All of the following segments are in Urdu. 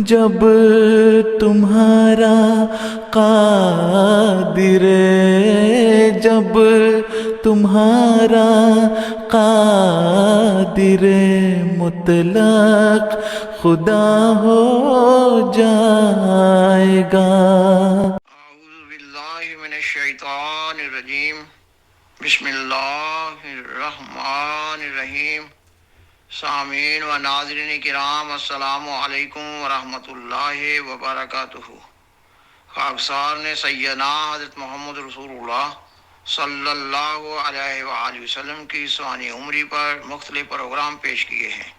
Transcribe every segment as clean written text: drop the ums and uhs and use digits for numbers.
جب تمہارا قادر، جب تمہارا قادر مطلق خدا ہو جائے گا۔ اعوذ باللہ من الشیطان الرجیم، بسم اللہ الرحمن الرحیم۔ سامعین و ناظرین کرام، السلام علیکم ورحمۃ اللہ وبرکاتہ۔ خاکسار نے سیدنا حضرت محمد رسول اللہ صلی اللہ علیہ وآلہ وسلم کی سوانح عمری پر مختلف پروگرام پیش کیے ہیں،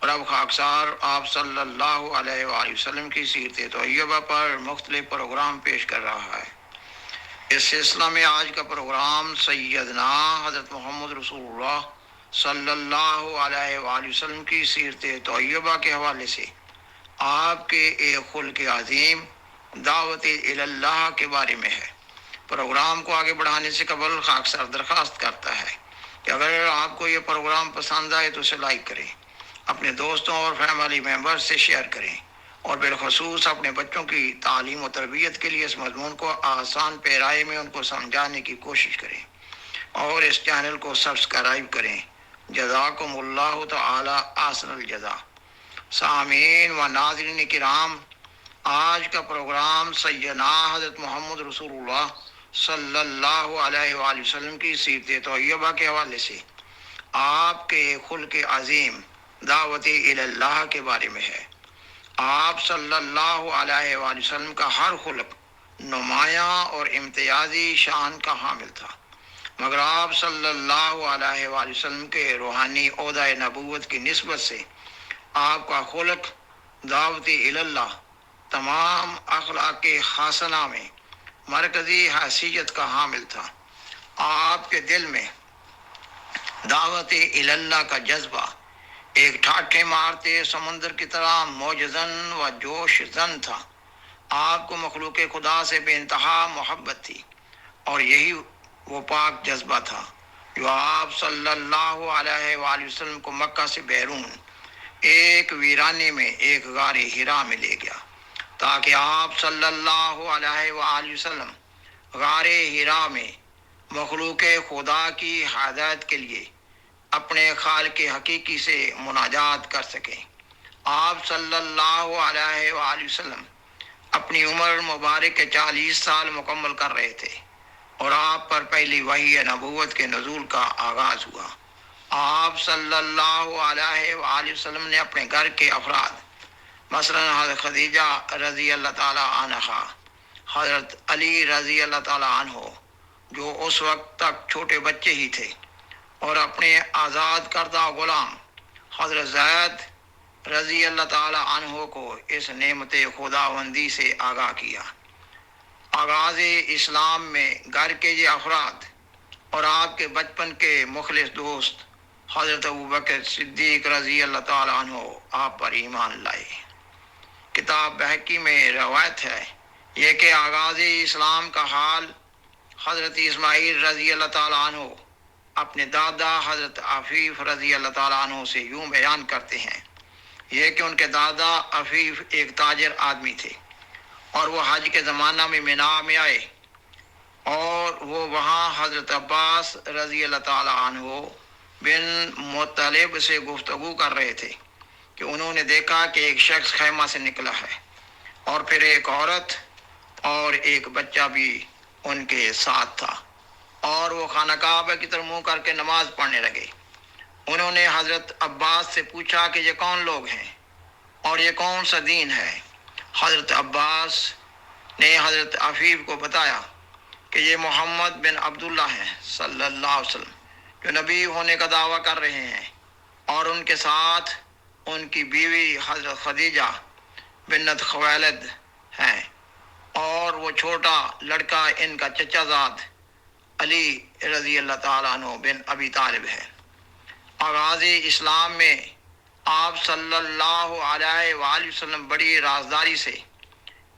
اور اب خاکسار آپ صلی اللہ علیہ وآلہ وسلم کی سیرت طیبہ پر مختلف پروگرام پیش کر رہا ہے۔ اس سلسلہ میں آج کا پروگرام سیدنا حضرت محمد رسول اللہ صلی اللہ علیہ وآلہ وسلم کی سیرت طیبہ کے حوالے سے آپ کے ایک خلق عظیم دعوت اللہ کے بارے میں ہے۔ پروگرام کو آگے بڑھانے سے قبل خاکسار درخواست کرتا ہے کہ اگر آپ کو یہ پروگرام پسند آئے تو اسے لائک کریں، اپنے دوستوں اور فیملی ممبر سے شیئر کریں، اور بالخصوص اپنے بچوں کی تعلیم و تربیت کے لیے اس مضمون کو آسان پیرائے میں ان کو سمجھانے کی کوشش کریں، اور اس چینل کو سبسکرائب کریں۔ جزاکم اللہ تعالی احسن الجزا۔ سامعین و ناظرین کرام، آج کا پروگرام سیدنا حضرت محمد رسول اللہ صلی اللہ علیہ وآلہ وسلم کی سیرت طیبہ کے حوالے سے آپ کے خلق عظیم دعوت اللہ کے بارے میں ہے۔ آپ صلی اللہ علیہ وآلہ وسلم کا ہر خلق نمایاں اور امتیازی شان کا حامل تھا، مگر آپ صلی اللہ علیہ وآلہ وسلم کے روحانی عہدہ نبوت کی نسبت سے آپ کا خلق دعوت اللہ تمام اخلاق حسنہ میں مرکزی حیثیت کا حامل تھا۔ آپ کے دل میں دعوت اللہ کا جذبہ ایک ٹھاٹھے مارتے سمندر کی طرح موجزن و جوش زن تھا۔ آپ کو مخلوق خدا سے بے انتہا محبت تھی، اور یہی وہ پاک جذبہ تھا جو آپ صلی اللہ علیہ وآلہ وسلم کو مکہ سے بیرون ایک ویرانے میں ایک غار حرا میں لے گیا، تاکہ آپ صلی اللہ علیہ وآلہ وسلم غار حرا میں مخلوق خدا کی ہدایت کے لیے اپنے خالق حقیقی سے مناجات کر سکیں۔ آپ صلی اللہ علیہ وآلہ وسلم اپنی عمر مبارک 40 سال مکمل کر رہے تھے، اور آپ پر پہلی وحی نبوت کے نزول کا آغاز ہوا۔ آپ صلی اللہ علیہ وآلہ وسلم نے اپنے گھر کے افراد، مثلا حضرت خدیجہ رضی اللہ تعالی عنہا، حضرت علی رضی اللہ تعالی عنہ جو اس وقت تک چھوٹے بچے ہی تھے، اور اپنے آزاد کردہ غلام حضرت زید رضی اللہ تعالی عنہ کو اس نعمت خداوندی سے آگاہ کیا۔ آغاز اسلام میں گھر کے یہ افراد اور آپ کے بچپن کے مخلص دوست حضرت ابوبکر صدیق رضی اللہ تعالی عنہ آپ پر ایمان لائے۔ کتاب بہقی میں روایت ہے یہ کہ آغاز اسلام کا حال حضرت اسماعیل رضی اللہ تعالی عنہ اپنے دادا حضرت عفیف رضی اللہ تعالیٰ عنہ سے یوں بیان کرتے ہیں، یہ کہ ان کے دادا عفیف ایک تاجر آدمی تھے، اور وہ حج کے زمانہ میں مینا میں آئے، اور وہ وہاں حضرت عباس رضی اللہ تعالیٰ عنہ بن مطلب سے گفتگو کر رہے تھے کہ انہوں نے دیکھا کہ ایک شخص خیمہ سے نکلا ہے، اور پھر ایک عورت اور ایک بچہ بھی ان کے ساتھ تھا، اور وہ خانہ کعبہ کی طرف منہ کر کے نماز پڑھنے لگے۔ انہوں نے حضرت عباس سے پوچھا کہ یہ کون لوگ ہیں اور یہ کون سا دین ہے؟ حضرت عباس نے حضرت عفیف کو بتایا کہ یہ محمد بن عبداللہ ہیں صلی اللہ علیہ وسلم، جو نبی ہونے کا دعویٰ کر رہے ہیں، اور ان کے ساتھ ان کی بیوی حضرت خدیجہ بنت خویلد ہیں، اور وہ چھوٹا لڑکا ان کا چچا زاد علی رضی اللہ تعالیٰ عنہ بن ابی طالب ہے۔ آغاز اسلام میں آپ صلی اللہ علیہ وآلہ وسلم بڑی رازداری سے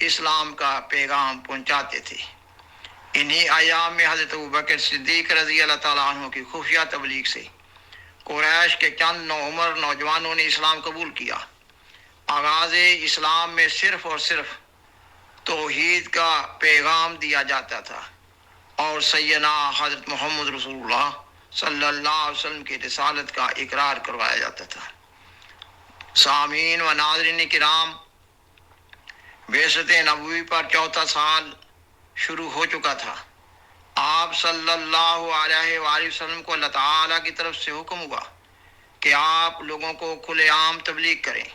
اسلام کا پیغام پہنچاتے تھے۔ انہی ایام میں حضرت ابوبکر صدیق رضی اللہ تعالیٰ عنہ کی خفیہ تبلیغ سے قریش کے چند نوعمر نوجوانوں نے اسلام قبول کیا۔ آغاز اسلام میں صرف اور صرف توحید کا پیغام دیا جاتا تھا اور سیدنا حضرت محمد رسول اللہ صلی اللہ علیہ وسلم کی رسالت کا اقرار کروایا جاتا تھا۔ سامعین و ناظرین کرام، بعثت نبوی پر چوتھا سال شروع ہو چکا تھا۔ آپ صلی اللہ علیہ وآلہ وسلم کو اللہ تعالیٰ کی طرف سے حکم ہوا کہ آپ لوگوں کو کھلے عام تبلیغ کریں۔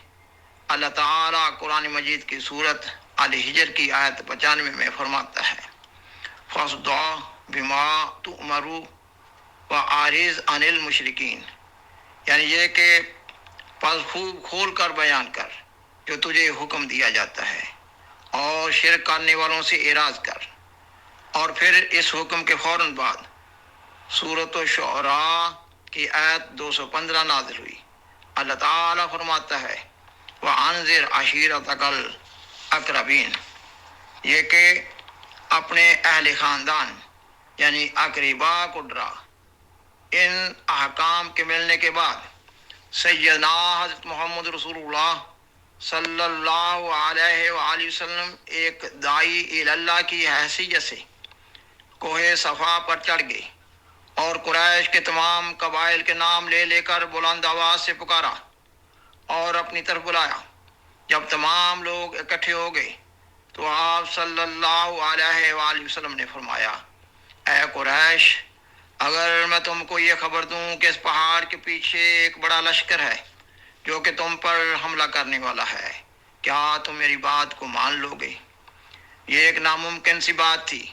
اللہ تعالیٰ قرآن مجید کی سورت الحجر کی آیت 95 میں فرماتا ہے، فَاصْدَعْ بِمَا تُؤْمَرُ وَأَعْرِضْ عَنِ الْمُشْرِكِينَ، یعنی یہ کہ پس خوب کھول کر بیان کر جو تجھے حکم دیا جاتا ہے، اور شرک کرنے والوں سے اعراض کر۔ اور پھر اس حکم کے فوراً بعد سورۃ الشعراء کی آیت 215 نازل ہوئی۔ اللہ تعالیٰ فرماتا ہے، وَأَنذِرْ عَشِيرَتَكَ الْأَقْرَبِينَ، یہ کہ اپنے اہل خاندان یعنی اقربا کو ڈرا۔ ان احکام کے ملنے کے بعد سیدنا حضرت محمد رسول اللہ صلی اللہ علیہ وآلہ وسلم ایک داعی اللہ کی حیثیت سے کوہ صفا پر چڑھ گئے اور قریش کے تمام قبائل کے نام لے لے کر بلند آواز سے پکارا اور اپنی طرف بلایا۔ جب تمام لوگ اکٹھے ہو گئے تو آپ صلی اللہ علیہ وآلہ وسلم نے فرمایا، اے قریش، اگر میں تم کو یہ خبر دوں کہ اس پہاڑ کے پیچھے ایک بڑا لشکر ہے جو کہ تم پر حملہ کرنے والا ہے، کیا تم میری بات کو مان لو گے؟ یہ ایک ناممکن سی بات تھی۔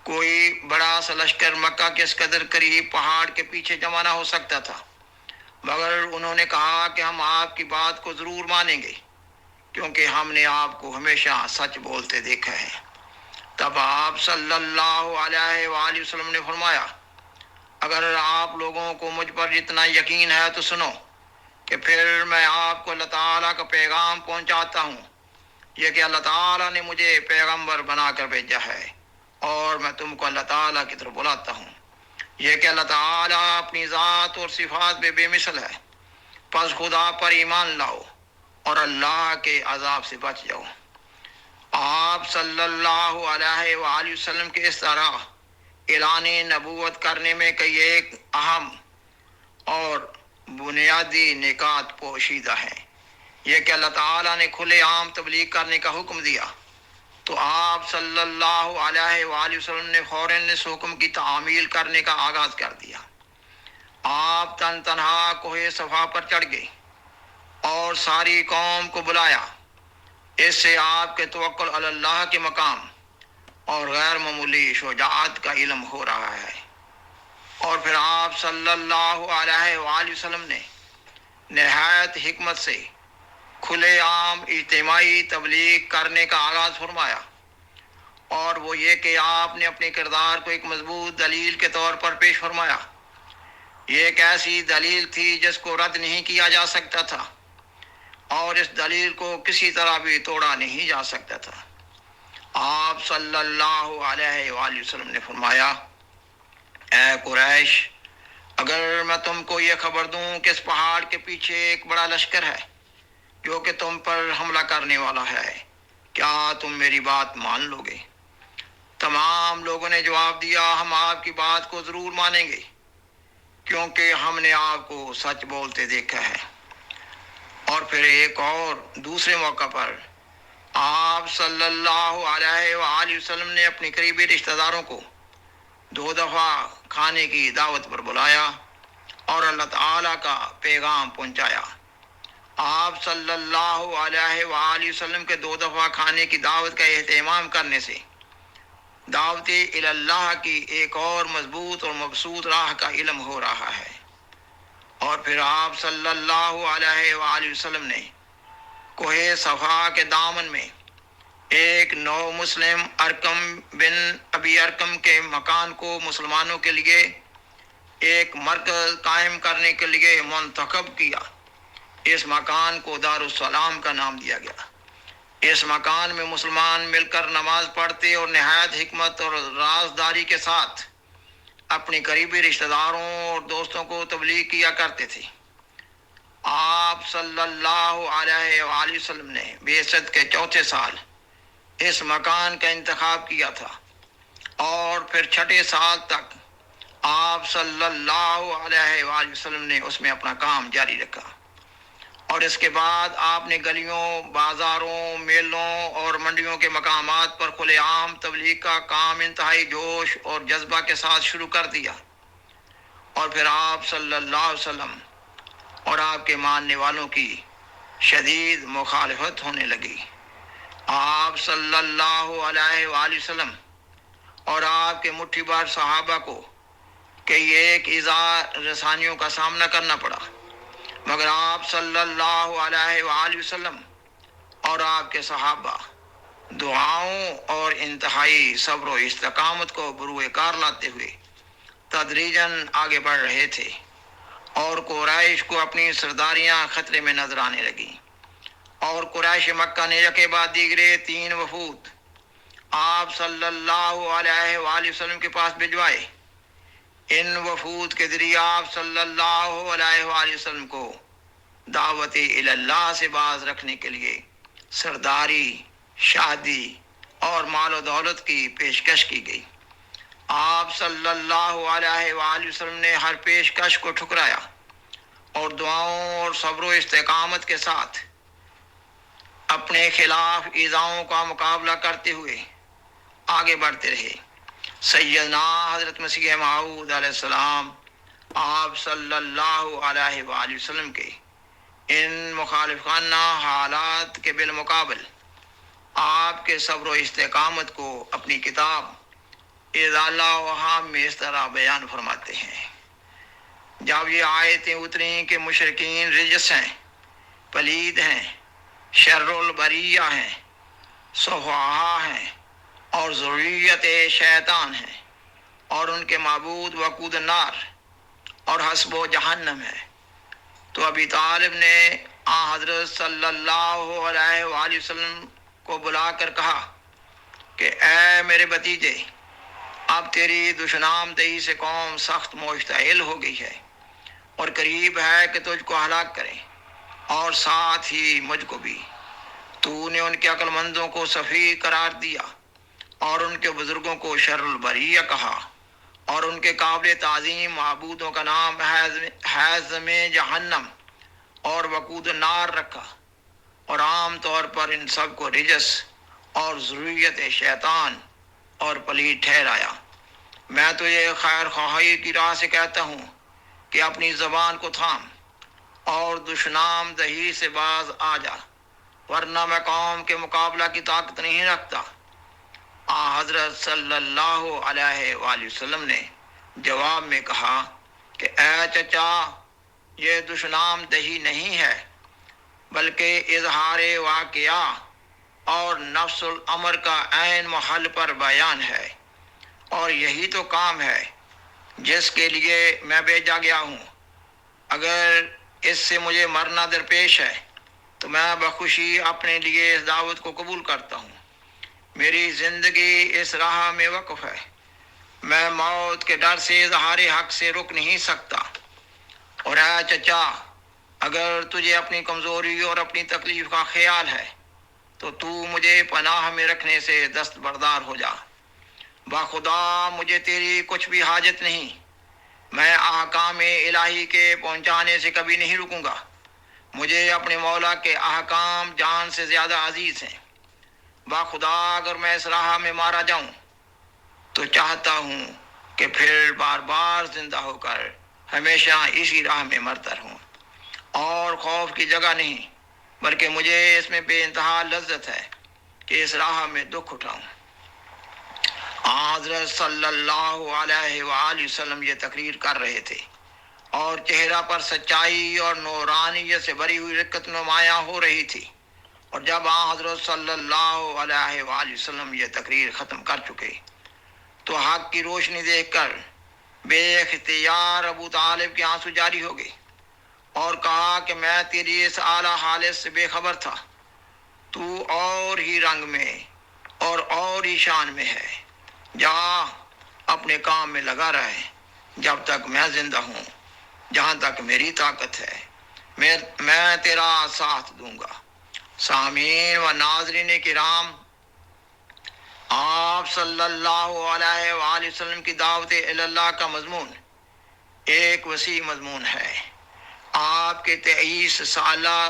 کوئی بڑا سا لشکر مکہ کے اس قدر قریب پہاڑ کے پیچھے جمع نہ ہو سکتا تھا، مگر انہوں نے کہا کہ ہم آپ کی بات کو ضرور مانیں گے کیونکہ ہم نے آپ کو ہمیشہ سچ بولتے دیکھا ہے۔ تب آپ صلی اللہ علیہ وآلہ وسلم نے فرمایا، اگر آپ لوگوں کو مجھ پر اتنا یقین ہے تو سنو کہ پھر میں آپ کو اللہ تعالیٰ کا پیغام پہنچاتا ہوں، یہ کہ اللہ تعالیٰ نے مجھے پیغمبر بنا کر بھیجا ہے اور میں تم کو اللہ تعالیٰ کی طرف بلاتا ہوں، یہ کہ اللہ تعالیٰ اپنی ذات اور صفات میں بے مثل ہے، پس خدا پر ایمان لاؤ اور اللہ کے عذاب سے بچ جاؤ۔ آپ صلی اللہ علیہ وآلہ وسلم کے اس طرح اعلان نبوت کرنے میں کئی ایک اہم اور بنیادی نکات پوشیدہ ہیں۔ یہ کہ اللہ تعالیٰ نے کھلے عام تبلیغ کرنے کا حکم دیا تو آپ صلی اللہ علیہ وآلہ وسلم نے فوراً اس حکم کی تعمیل کرنے کا آغاز کر دیا۔ آپ تن تنہا کوہ صفا پر چڑھ گئے اور ساری قوم کو بلایا۔ اس سے آپ کے توکل علی اللہ کے مقام اور غیر معمولی شجاعت کا علم ہو رہا ہے۔ اور پھر آپ صلی اللہ علیہ وآلہ وسلم نے نہایت حکمت سے کھلے عام اجتماعی تبلیغ کرنے کا آغاز فرمایا، اور وہ یہ کہ آپ نے اپنے کردار کو ایک مضبوط دلیل کے طور پر پیش فرمایا۔ یہ ایک ایسی دلیل تھی جس کو رد نہیں کیا جا سکتا تھا اور اس دلیل کو کسی طرح بھی توڑا نہیں جا سکتا تھا۔ آپ صلی اللہ علیہ وآلہ وسلم نے فرمایا، اے قریش، اگر میں تم کو یہ خبر دوں کہ اس پہاڑ کے پیچھے ایک بڑا لشکر ہے جو کہ تم پر حملہ کرنے والا ہے، کیا تم میری بات مان لو گے؟ تمام لوگوں نے جواب دیا، ہم آپ کی بات کو ضرور مانیں گے کیونکہ ہم نے آپ کو سچ بولتے دیکھا ہے۔ اور پھر ایک اور دوسرے موقع پر آپ صلی اللہ علیہ وآلہ وسلم نے اپنے قریبی رشتہ داروں کو 2 دفعہ کھانے کی دعوت پر بلایا اور اللہ تعالیٰ کا پیغام پہنچایا۔ آپ صلی اللہ علیہ وآلہ وسلم کے 2 دفعہ کھانے کی دعوت کا اہتمام کرنے سے دعوت اللہ کی ایک اور مضبوط اور مبسوط راہ کا علم ہو رہا ہے۔ اور پھر آپ صلی اللہ علیہ وآلہ وسلم نے کوہ صفا کے دامن میں ایک نو مسلم ارکم بن ابی ارکم کے مکان کو مسلمانوں کے لیے ایک مرکز قائم کرنے کے لیے منتخب کیا۔ اس مکان کو دار السلام کا نام دیا گیا۔ اس مکان میں مسلمان مل کر نماز پڑھتے اور نہایت حکمت اور رازداری کے ساتھ اپنے قریبی رشتہ داروں اور دوستوں کو تبلیغ کیا کرتے تھے۔ آپ صلی اللہ علیہ وآلہ وسلم نے بعثت کے چوتھے سال اس مکان کا انتخاب کیا تھا، اور پھر چھٹے سال تک آپ صلی اللہ علیہ وآلہ وسلم نے اس میں اپنا کام جاری رکھا، اور اس کے بعد آپ نے گلیوں، بازاروں، میلوں اور منڈیوں کے مقامات پر کھلے عام تبلیغ کا کام انتہائی جوش اور جذبہ کے ساتھ شروع کر دیا، اور پھر آپ صلی اللہ علیہ وسلم اور آپ کے ماننے والوں کی شدید مخالفت ہونے لگی۔ آپ صلی اللہ علیہ وآلہ وسلم اور آپ کے مٹھی بھر صحابہ کو کئی ایک ایذا رسانیوں کا سامنا کرنا پڑا، مگر آپ صلی اللہ علیہ وآلہ وسلم اور آپ کے صحابہ دعاؤں اور انتہائی صبر و استقامت کو بروئے کار لاتے ہوئے تدریجاً آگے بڑھ رہے تھے، اور قریش کو اپنی سرداریاں خطرے میں نظر آنے لگیں، اور قریش مکہ نے یکے بعد دیگرے 3 وفود آپ صلی اللہ علیہ وآلہ وسلم کے پاس بھجوائے۔ ان وفود کے ذریعے آپ صلی اللہ علیہ وآلہ وسلم کو دعوت اللہ سے باز رکھنے کے لیے سرداری، شادی اور مال و دولت کی پیشکش کی گئی۔ آپ صلی اللہ علیہ وآلہ وسلم نے ہر پیشکش کو ٹھکرایا، اور دعاؤں اور صبر و استقامت کے ساتھ اپنے خلاف ایذاؤں کا مقابلہ کرتے ہوئے آگے بڑھتے رہے۔ سیدنا حضرت مسیح موعود علیہ السلام آپ صلی اللہ علیہ وآلہ وسلم کے ان مخالفانہ حالات کے بالمقابل آپ کے صبر و استقامت کو اپنی کتاب اضالہ وہام میں اس طرح بیان فرماتے ہیں۔ جب یہ آیتیں اتریں کہ مشرکین رجس ہیں، پلید ہیں، شر البریہ ہیں، صفحاء ہیں، اور ذریت شیطان ہیں، اور ان کے معبود وقود النار اور حسب و جہنم ہے، تو ابی طالب نے حضرت صلی اللہ علیہ وآلہ وسلم کو بلا کر کہا کہ اے میرے بھتیجے، اب تیری دشنام دہی سے قوم سخت مشتعل ہو گئی ہے، اور قریب ہے کہ تجھ کو ہلاک کریں، اور ساتھ ہی مجھ کو بھی۔ تو نے ان کے عقل مندوں کو سفیہ قرار دیا، اور ان کے بزرگوں کو شر البریہ کہا، اور ان کے قابل تعظیم معبودوں کا نام حزم جہنم اور وقود النار رکھا، اور عام طور پر ان سب کو رجس اور ذریت شیطان اور پلید ٹھہرایا۔ میں تجھے خیر خواہی کی راہ سے کہتا ہوں کہ اپنی زبان کو تھام اور دشنام دہی سے باز آ جا، ورنہ میں قوم کے مقابلہ کی طاقت نہیں رکھتا۔ حضرت صلی اللہ علیہ وآلہ وسلم نے جواب میں کہا کہ اے چچا، یہ دشنام دہی نہیں ہے، بلکہ اظہار واقعہ اور نفس الامر کا عین محل پر بیان ہے، اور یہی تو کام ہے جس کے لیے میں بھیجا گیا ہوں۔ اگر اس سے مجھے مرنا درپیش ہے تو میں بخوشی اپنے لیے اس دعوت کو قبول کرتا ہوں۔ میری زندگی اس راہ میں وقف ہے، میں موت کے ڈر سے اظہار حق سے رک نہیں سکتا۔ اور اے چچا، اگر تجھے اپنی کمزوری اور اپنی تکلیف کا خیال ہے تو تو مجھے پناہ میں رکھنے سے دستبردار ہو جا۔ بخدا مجھے تیری کچھ بھی حاجت نہیں، میں احکام الہی کے پہنچانے سے کبھی نہیں رکوں گا۔ مجھے اپنے مولا کے احکام جان سے زیادہ عزیز ہیں۔ بخدا اگر میں اس راہ میں مارا جاؤں تو چاہتا ہوں کہ پھر بار بار زندہ ہو کر ہمیشہ اسی راہ میں مرتا رہوں، اور خوف کی جگہ نہیں، بلکہ مجھے اس میں بے انتہا لذت ہے کہ اس راہ میں دکھ اٹھاؤں۔ حضرت صلی اللہ علیہ وآلہ وسلم یہ تقریر کر رہے تھے، اور چہرہ پر سچائی اور نورانیت سے بھری ہوئی رقت نمایاں ہو رہی تھی۔ اور جب حضرت صلی اللہ علیہ وآلہ وسلم یہ تقریر ختم کر چکے تو حق کی روشنی دیکھ کر بے اختیار ابو طالب کے آنسو جاری ہو گئے، اور کہا کہ میں تیری اس اعلیٰ حالت سے بے خبر تھا، تو اور ہی رنگ میں اور ہی شان میں ہے۔ جا اپنے کام میں لگا رہے جب تک میں زندہ ہوں، جہاں تک میری طاقت ہے۔ میں تیرا ساتھ دوں گا۔ سامعین و ناظرین کرام، آپ صلی اللہ علیہ وآلہ وسلم کی دعوت اللہ کا مضمون ایک وسیع مضمون ہے۔ آپ کے 23 سالہ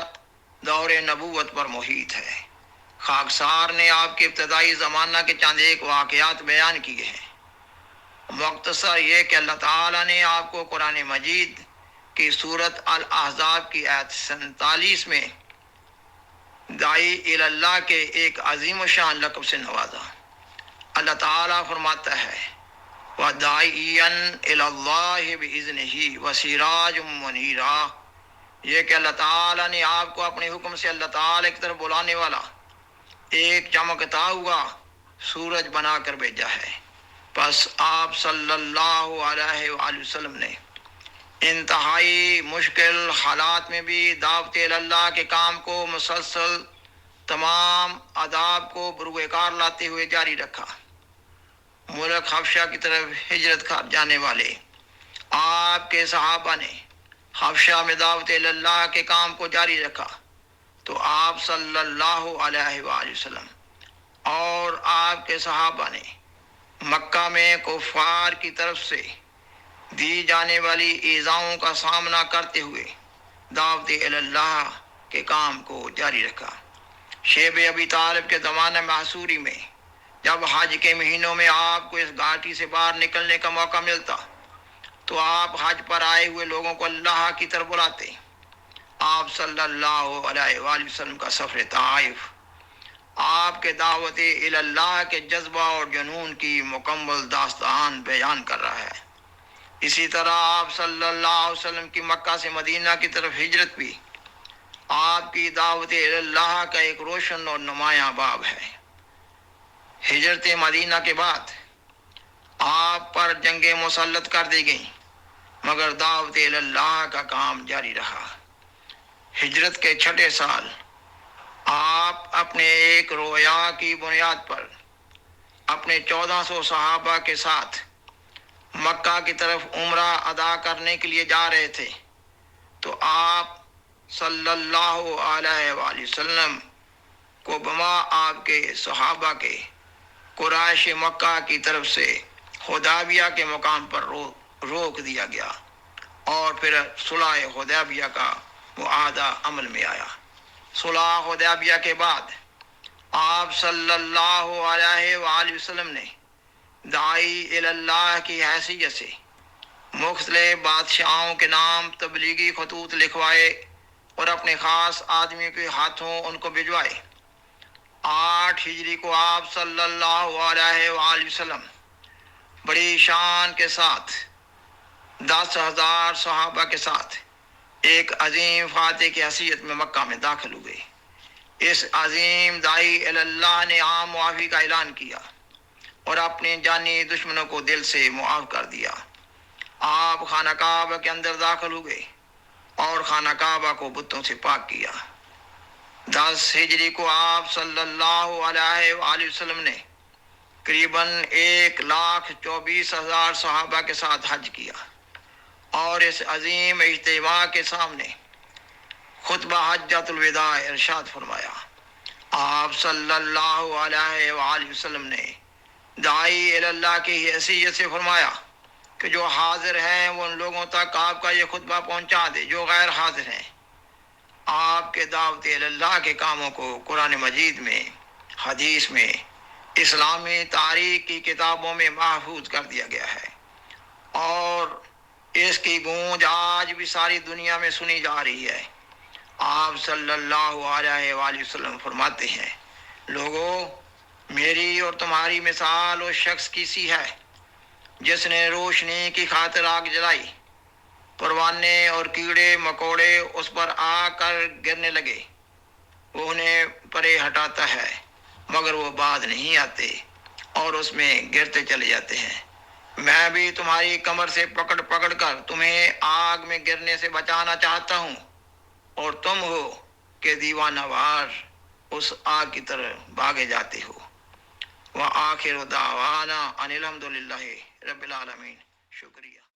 دور نبوت پر محیط ہے۔ خاکسار نے آپ کے ابتدائی زمانہ کے چند ایک واقعات بیان کیے ہیں۔ مختصر یہ کہ اللہ تعالیٰ نے آپ کو قرآن مجید کی سورت الاحزاب کی آیت 47 میں داعی اللہ کے ایک عظیم و شان لقب سے نوازا۔ اللہ تعالیٰ فرماتا ہے وَدَاعِيًا إِلَى اللَّهِ بِإِذْنِهِ وَسِرَاجٌ مُنِيرًا، یہ کہ اللہ تعالیٰ نے آپ کو اپنے حکم سے اللہ تعالیٰ کی طرف بلانے والا ایک چمکتا ہوا سورج بنا کر بھیجا ہے۔ پس آپ صلی اللہ علیہ وآلہ وسلم نے انتہائی مشکل حالات میں بھی دعوت اللہ کے کام کو مسلسل تمام آداب کو بروئے کار لاتے ہوئے جاری رکھا۔ ملک حبشہ کی طرف ہجرت کر جانے والے آپ کے صحابہ نے حبشہ میں دعوت اللہ کے کام کو جاری رکھا تو آپ صلی اللہ علیہ وآلہ وسلم اور آپ کے صحابہ نے مکہ میں کفار کی طرف سے دی جانے والی ایذاؤں کا سامنا کرتے ہوئے دعوت اللہ کے کام کو جاری رکھا۔ شیب ابی طالب کے زمانہ معصوری میں جب حج کے مہینوں میں آپ کو اس گھاٹی سے باہر نکلنے کا موقع ملتا تو آپ حج پر آئے ہوئے لوگوں کو اللہ کی طرف بلاتے۔ آپ صلی اللہ علیہ وآلہ وسلم کا سفر طائف آپ کے دعوت اللہ کے جذبہ اور جنون کی مکمل داستان بیان کر رہا ہے۔ اسی طرح آپ صلی اللہ علیہ وسلم کی مکہ سے مدینہ کی طرف ہجرت بھی آپ کی دعوت اللہ کا ایک روشن اور نمایاں باب ہے۔ ہجرت مدینہ کے بعد آپ پر جنگیں مسلط کر دی گئیں مگر دعوت اللہ کا کام جاری رہا۔ ہجرت کے 6 سال آپ اپنے ایک رویا کی بنیاد پر اپنے 1400 صحابہ کے ساتھ مکہ کی طرف عمرہ ادا کرنے کے لیے جا رہے تھے تو آپ صلی اللہ علیہ وآلہ وسلم کو بما آپ کے صحابہ کے قریش مکہ کی طرف سے حدیبیہ کے مقام پر روک دیا گیا اور پھر صلح حدیبیہ کا معاہدہ عمل میں آیا۔ صلح حدیبیہ کے بعد آپ صلی اللہ علیہ وآلہ وسلم نے داعی اللہ کی حیثیت سے مختلف بادشاہوں کے نام تبلیغی خطوط لکھوائے اور اپنے خاص آدمی کے ہاتھوں ان کو بھجوائے۔ 8 ہجری کو آپ صلی اللہ علیہ وآلہ وسلم بڑی شان کے ساتھ 10,000 صحابہ کے ساتھ ایک عظیم فاتح کی حیثیت میں مکہ میں داخل ہوئے۔ اس عظیم داعی اللہ نے عام معافی کا اعلان کیا اور اپنے جانی دشمنوں کو دل سے معاف کر دیا۔ آپ خانہ کعبہ کے اندر داخل ہوئے اور خانہ کعبہ کو بتوں سے پاک کیا۔ 10 ہجری کو آپ صلی اللہ علیہ وآلہ وسلم نے قریباً 1,24,000 صحابہ کے ساتھ حج کیا اور اس عظیم اجتماع کے سامنے خطبہ حجۃ الوداع ارشاد فرمایا۔ آپ صلی اللہ علیہ وآلہ وسلم نے داعی اللہ کی حیثیت سے فرمایا کہ جو حاضر ہیں وہ ان لوگوں تک آپ کا یہ خطبہ پہنچا دے جو غیر حاضر ہیں۔ آپ کے دعوت اللہ کے کاموں کو قرآن مجید میں، حدیث میں، اسلامی تاریخ کی کتابوں میں محفوظ کر دیا گیا ہے اور اس کی گونج آج بھی ساری دنیا میں سنی جا رہی ہے۔ آپ صلی اللہ علیہ وآلہ وسلم فرماتے ہیں لوگوں، میری اور تمہاری مثال اس شخص کی سی ہے جس نے روشنی کی خاطر آگ جلائی، پروانے اور کیڑے مکوڑے اس پر آ کر گرنے لگے، وہ انہیں پرے ہٹاتا ہے مگر وہ بعد نہیں آتے اور اس میں گرتے چلے جاتے ہیں۔ میں بھی تمہاری کمر سے پکڑ پکڑ کر تمہیں آگ میں گرنے سے بچانا چاہتا ہوں اور تم ہو کہ دیوانہ وار اس آگ کی طرف بھاگے جاتے ہو۔ وآخر دعوانا ان الحمد للہ رب العالمین۔ شکریہ۔